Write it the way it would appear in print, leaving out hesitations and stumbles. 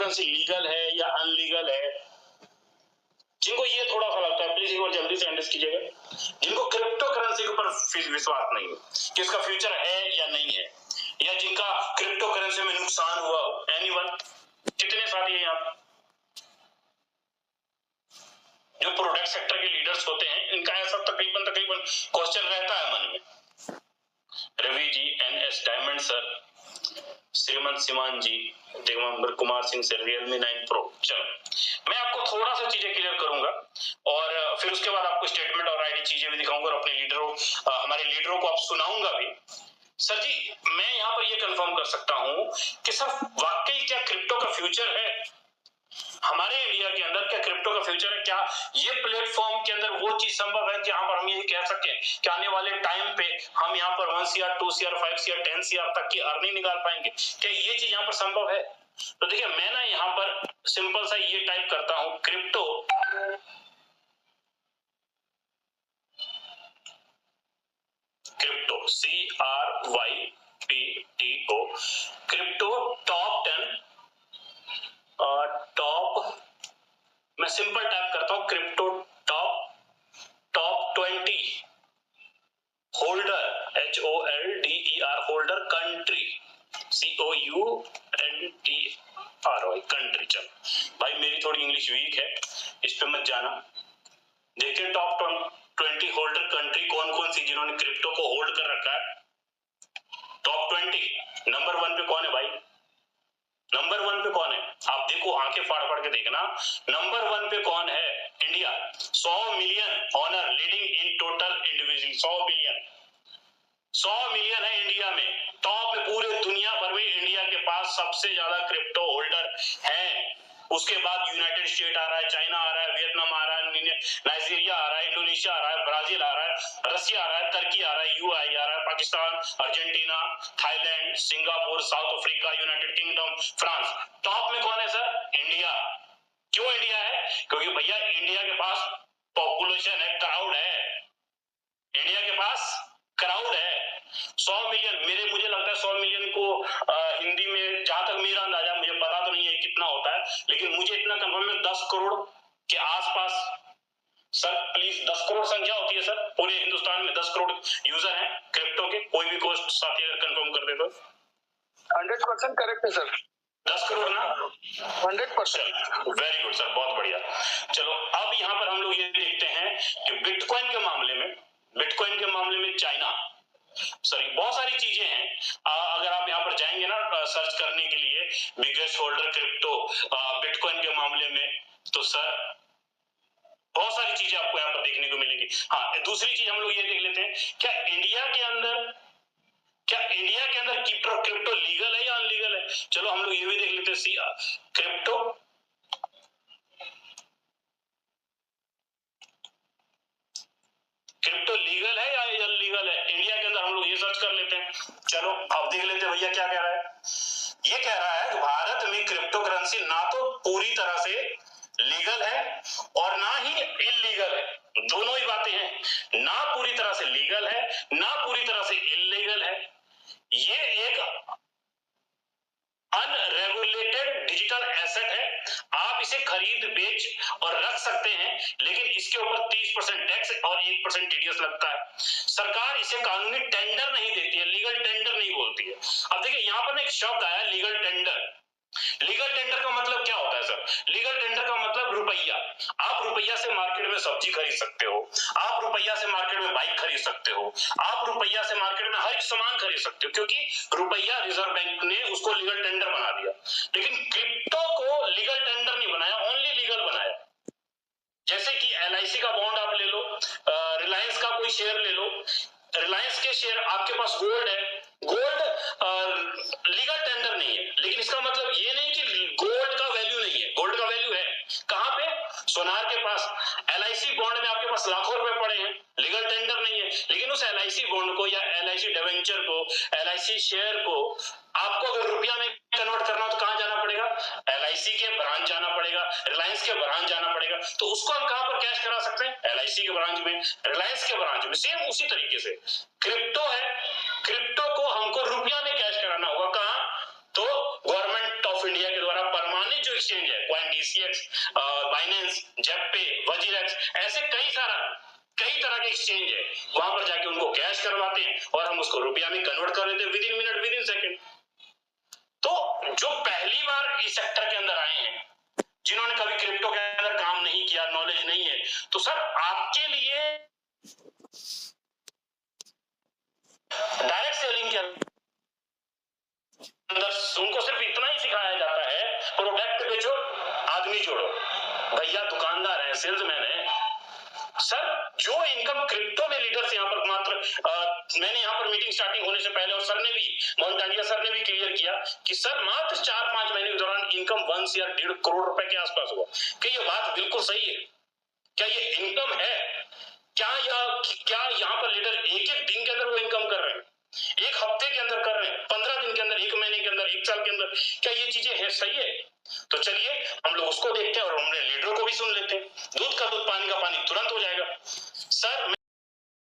Currency legal है या illegal है, जिनको ये थोड़ा सा लगता है प्लीज एक बार जल्दी से अंडरस्टैंड कीजिएगा। जिनको क्रिप्टो करेंसी के ऊपर विश्वास नहीं है कि इसका फ्यूचर है या नहीं है, या जिनका क्रिप्टो करेंसी में नुकसान हुआ हो, एनीवन, कितने साथी हैं यहाँ? जो प्रोडक्ट सेक्टर के लीडर्स होते हैं इनका ऐसा तकरीबन क्वेश्चन रहता है मन में। Ravi ji, NS diamond sir, श्रीमंत सीमान जी, दिगंबर कुमार सिंह से Realme 9 Pro। चलो मैं आपको थोड़ा सा चीजें क्लियर करूंगा और फिर उसके बाद आपको स्टेटमेंट और आईडी चीजें भी दिखाऊंगा और अपने लीडरों हमारे लीडरों को आप सुनाऊंगा भी। सर जी मैं यहाँ पर ये कंफर्म कर सकता हूँ कि सर वाकई क्या क्रिप्टो का फ्यूचर है हमारे इंडिया के अंदर? क्या क्रिप्टो का फ्यूचर है? क्या ये प्लेटफॉर्म के अंदर वो चीज संभव है जहां पर हम ये कह सकें कि आने वाले टाइम पे हम यहाँ पर 1 CR 2 CR 5 CR 10 CR तक की अर्निंग निकाल पाएंगे? क्या ये चीज यहाँ पर संभव है? तो देखिए मैं ना यहाँ पर सिंपल सा ये टाइप करता हूँ crypto CRYPTO crypto top 10 top, मैं सिंपल टाइप करता हूं crypto top 20 holder HOLDER holder country COUNTRY country. चल भाई मेरी थोड़ी इंग्लिश वीक है, इस पे मत जाना। देखिए टॉप 20 होल्डर कंट्री कौन कौन सी जिन्होंने क्रिप्टो को होल्ड कर रखा है। टॉप 20 नंबर 1 पे कौन है भाई? नंबर 1 पे कौन है? आप देखो आंखें फाड़ फाड़ के देखना, नंबर 1 पे कौन है? India. 100 million owner leading in total individual, 100 million है इंडिया में। टॉप में पूरे दुनिया भर में इंडिया के पास सबसे ज्यादा क्रिप्टो होल्डर है। उसके बाद यूनाइटेड स्टेट आ रहा है, चाइना आ रहा है, वियतनाम आ रहा है, नाइजीरिया आ रहा है, इंडोनेशिया आ रहा है, ब्राजील आ रहा है, रसिया आ रहा है, तुर्की आ रहा है, UAE आ रहा है, Pakistan, Argentina, Thailand, Singapore, south Africa, United kingdom, France. Top में कौन है सर? इंडिया। क्यों इंडिया है? क्योंकि भैया इंडिया के पास पॉपुलेशन है, क्राउड है, इंडिया के पास क्राउड है। 100 मिलियन, मुझे लगता है 100 मिलियन को हिंदी में जहां तक मेरा अंदाजा, मुझे पता तो नहीं है कितना होता है, लेकिन मुझे इतना कंफर्म है 10 करोड़ के आसपास। सर प्लीज 10 करोड़ संख्या होती है सर, पूरे हिंदुस्तान में 10 करोड़ यूजर हैं क्रिप्टो के। कोई भी कोस्ट साथी अगर कंफर्म कर दे तो 100% करेक्ट है सर। 10 करोड़ ना? 100%। वेरी गुड सर, बहुत बढ़िया। चलो अब यहाँ पर हम लोग ये देखते हैं कि बिटकॉइन के मामले में चाइना, सॉरी बहुत सारी चीजें हैं। अगर आप यहाँ पर जाएंगे ना सर्च करने के लिए बिगेस्ट होल्डर क्रिप्टो बिटकॉइन के मामले में, तो सर बहुत सारी चीजें आपको यहाँ पर देखने को मिलेगी। हाँ दूसरी चीज हम लोग ये देख लेते हैं, क्या इंडिया के अंदर क्रिप्टो लीगल है या अनलीगल है? चलो हम लोग ये भी देख लेते हैं। क्रिप्टो लीगल है या अनलीगल है इंडिया के अंदर? हम लोग ये सर्च कर लेते हैं। चलो अब देख लेते हैं भैया क्या कह रहा है। ये कह रहा है कि भारत में क्रिप्टो करेंसी ना तो पूरी तरह से लीगल है और ना ही इल्लीगल है, दोनों ही बातें हैं। ना पूरी तरह से लीगल है, ना पूरी तरह से इल्लीगल है। ये एक अनरेगुलेटेड डिजिटल एसेट है। आप इसे खरीद बेच और रख सकते हैं, लेकिन इसके ऊपर 30% टैक्स और 1% TDS लगता है। सरकार इसे कानूनी टेंडर नहीं देती है, लीगल टेंडर नहीं बोलती है। अब देखिए यहाँ पर एक शब्द आया लीगल टेंडर। लीगल टेंडर का मतलब क्या होता है सर? लीगल टेंडर का मतलब रुपया। आप रुपया से मार्केट में सब्जी खरीद सकते हो, आप रुपया से मार्केट में बाइक खरीद सकते हो, आप रुपया से मार्केट में हर एक सामान खरीद सकते हो, क्योंकि रुपया रिजर्व बैंक ने उसको लीगल टेंडर बना दिया। लेकिन क्रिप्टो को लीगल टेंडर नहीं बनाया, ओनली लीगल बनाया। जैसे कि LIC का बॉन्ड आप ले लो, रिलायंस का कोई शेयर ले लो, रिलायंस के शेयर, आपके पास गोल्ड है, गोल्ड लीगल टेंडर नहीं है, लेकिन इसका मतलब ये नहीं कि गोल्ड का वैल्यू नहीं है। गोल्ड का वैल्यू है कहां पे? सोनार के पास। LIC बॉन्ड में आपके पास लाखों रुपए पड़े हैं, लीगल टेंडर नहीं है, लेकिन उस LIC बॉन्ड को या LIC डिवेंचर को, LIC शेयर को आपको अगर रुपया में कन्वर्ट करना हो तो कहां जाना पड़ेगा? LIC के ब्रांच जाना पड़ेगा, रिलायंस के ब्रांच जाना पड़ेगा। तो उसको हम कहां पर कैश करा सकते हैं? LIC के ब्रांच में, रिलायंस के ब्रांच में। सेम उसी तरीके से क्रिप्टो है, क्रिप्टो को हमको रुपया में कैश कराना होगा। कहां? तो गवर्नमेंट ऑफ इंडिया के द्वारा प्रमाणित प्रमाणित जो एक्सचेंज है, कॉइन डीसीएक्स, बाइनेंस, जेपपे, वजीरेक्स, ऐसे कई तरह के एक्सचेंज है, वहां पर जाके उनको कैश करवाते हैं और हम उसको रुपया में कन्वर्ट कर देते हैं with in minute, with in second. तो जो पहली बार इस सेक्टर के अंदर आए हैं, जिन्होंने कभी क्रिप्टो के अंदर काम नहीं किया, नॉलेज नहीं है, तो सर आपके लिए डायरेक्ट सेलिंग के अंदर उनको सिर्फ इतना ही सिखाया जाता है, प्रोडक्ट बेचो, आदमी जोड़ो। भैया दुकानदार है, सेल्समैन है। सर जो इनकम क्रिप्टो में लीडर्स यहाँ पर मात्र मैंने यहाँ पर मीटिंग स्टार्टिंग होने से पहले और सर ने भी, मोहन टांडिया सर ने भी क्लियर किया कि सर मात्र 4-5 महीने के दौरान इनकम 1 से 1.5 करोड़ रुपए के आसपास हुआ। क्या ये बात बिल्कुल सही है? क्या ये इनकम है? क्या यहाँ पर लीडर एक दिन के अंदर वो इनकम कर रहे हैं, एक हफ्ते के अंदर कर रहे हैं, 15 दिन के अंदर, 1 महीने के अंदर, 1 साल के अंदर? क्या ये चीजें है? सही है? तो चलिए हम लोग उसको देखते हैं और हमने लीडर को भी सुन लेते हैं। दूध का दूध, पानी का पानी तुरंत हो जाएगा। सर